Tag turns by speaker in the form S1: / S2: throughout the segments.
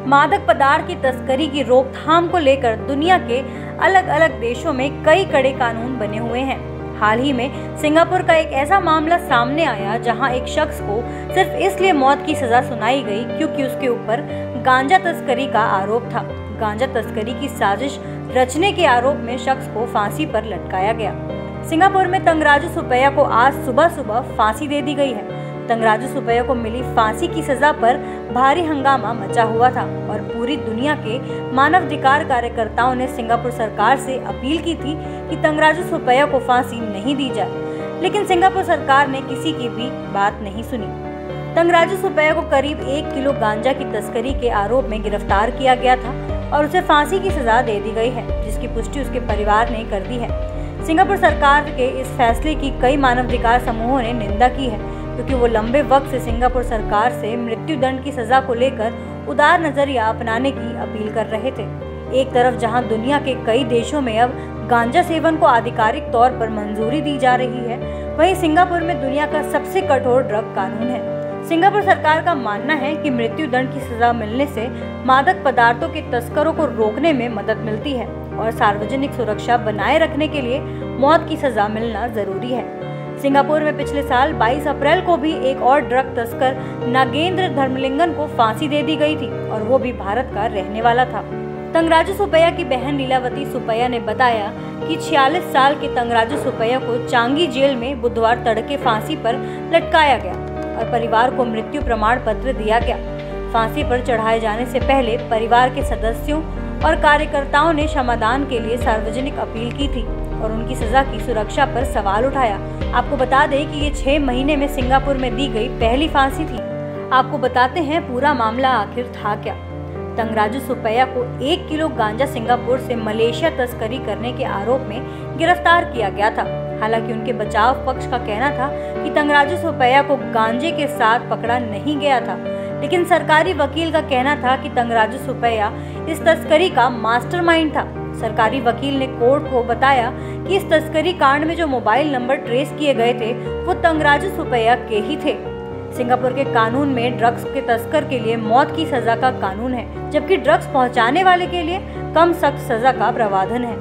S1: मादक पदार्थ की तस्करी की रोकथाम को लेकर दुनिया के अलग अलग देशों में कई कड़े कानून बने हुए हैं। हाल ही में सिंगापुर का एक ऐसा मामला सामने आया जहां एक शख्स को सिर्फ इसलिए मौत की सजा सुनाई गई क्योंकि उसके ऊपर गांजा तस्करी का आरोप था। गांजा तस्करी की साजिश रचने के आरोप में शख्स को फांसी पर लटकाया गया। सिंगापुर में तंगराजू सुपैया को आज सुबह फांसी दे दी गई है। तंगराजू सुपैया को मिली फांसी की सजा पर भारी हंगामा मचा हुआ था और पूरी दुनिया के मानवाधिकार कार्यकर्ताओं ने सिंगापुर सरकार से अपील की थी कि तंगराजू सुपैया को फांसी नहीं दी जाए, लेकिन सिंगापुर सरकार ने किसी की भी बात नहीं सुनी। तंगराजू सुपैया को करीब 1 किलो गांजा की तस्करी के आरोप में गिरफ्तार किया गया था और उसे फांसी की सजा दे दी गई है, जिसकी पुष्टि उसके परिवार ने कर दी है। सिंगापुर सरकार के इस फैसले की कई मानवाधिकार समूहों ने निंदा की है, क्योंकि वो लंबे वक्त से सिंगापुर सरकार से मृत्यु दंड की सजा को लेकर उदार नजरिया अपनाने की अपील कर रहे थे। एक तरफ जहां दुनिया के कई देशों में अब गांजा सेवन को आधिकारिक तौर पर मंजूरी दी जा रही है, वहीं सिंगापुर में दुनिया का सबसे कठोर ड्रग कानून है। सिंगापुर सरकार का मानना है कि मृत्यु दंड की सजा मिलने से मादक पदार्थों के तस्करों को रोकने में मदद मिलती है और सार्वजनिक सुरक्षा बनाए रखने के लिए मौत की सजा मिलना जरूरी है। सिंगापुर में पिछले साल 22 अप्रैल को भी एक और ड्रग तस्कर नागेंद्र धर्मलिंगन को फांसी दे दी गई थी और वो भी भारत का रहने वाला था। तंगराजू सुपैया की बहन लीलावती सुपैया ने बताया कि 46 साल के तंगराजू सुपैया को चांगी जेल में बुधवार तड़के फांसी पर लटकाया गया और परिवार को मृत्यु प्रमाण पत्र दिया गया। फांसी पर चढ़ाए जाने से पहले परिवार के सदस्यों और कार्यकर्ताओं ने क्षमादान के लिए सार्वजनिक अपील की थी और उनकी सजा की सुरक्षा पर सवाल उठाया। आपको बता दें कि ये 6 महीने में सिंगापुर में दी गई पहली फांसी थी। आपको बताते हैं पूरा मामला आखिर था क्या। तंगराजू सुपैया को 1 किलो गांजा सिंगापुर से मलेशिया तस्करी करने के आरोप में गिरफ्तार किया गया था। हालांकि उनके बचाव पक्ष का कहना था कि तंगराजू सुपैया को गांजे के साथ पकड़ा नहीं गया था, लेकिन सरकारी वकील का कहना था कि तंगराजू सुपैया इस तस्करी का मास्टरमाइंड था। सरकारी वकील ने कोर्ट को बताया कि इस तस्करी कांड में जो मोबाइल नंबर ट्रेस किए गए थे वो तंगराजू सुपैया के ही थे। सिंगापुर के कानून में ड्रग्स के तस्कर के लिए मौत की सजा का कानून है, जबकि ड्रग्स पहुंचाने वाले के लिए कम सख्त सजा का प्रावधान है।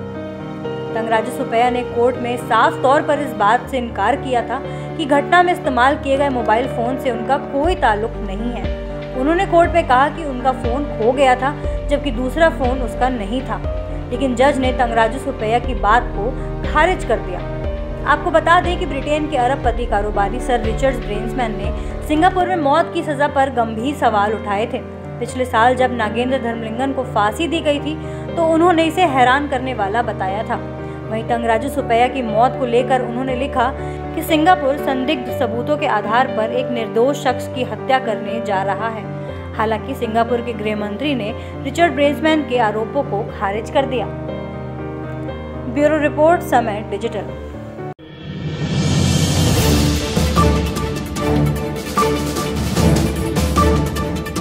S1: तंगराजू सुपैया ने कोर्ट में साफ तौर पर इस बात से इनकार किया था कि घटना में इस्तेमाल किए गए मोबाइल फोन से उनका कोई ताल्लुक नहीं है। उन्होंने कोर्ट में कहा कि उनका फोन खो गया था, जबकि दूसरा फोन उसका नहीं था, लेकिन जज ने तंगराजू सुपैया की बात को खारिज कर दिया। आपको बता दें कि ब्रिटेन के अरबपति कारोबारी सर रिचर्ड ब्रेंसमैन ने सिंगापुर में मौत की सजा पर गंभीर सवाल उठाए थे। पिछले साल जब नागेंद्र धर्मलिंगन को फांसी दी गई थी तो उन्होंने इसे हैरान करने वाला बताया था। वहीं तंगराजू सुपैया की मौत को लेकर उन्होंने लिखा कि सिंगापुर संदिग्ध सबूतों के आधार पर एक निर्दोष शख्स की हत्या करने जा रहा है। हालांकि सिंगापुर के गृह मंत्री ने रिचर्ड ब्रेंसमैन के आरोपों को खारिज कर दिया। ब्यूरो रिपोर्ट, समय डिजिटल।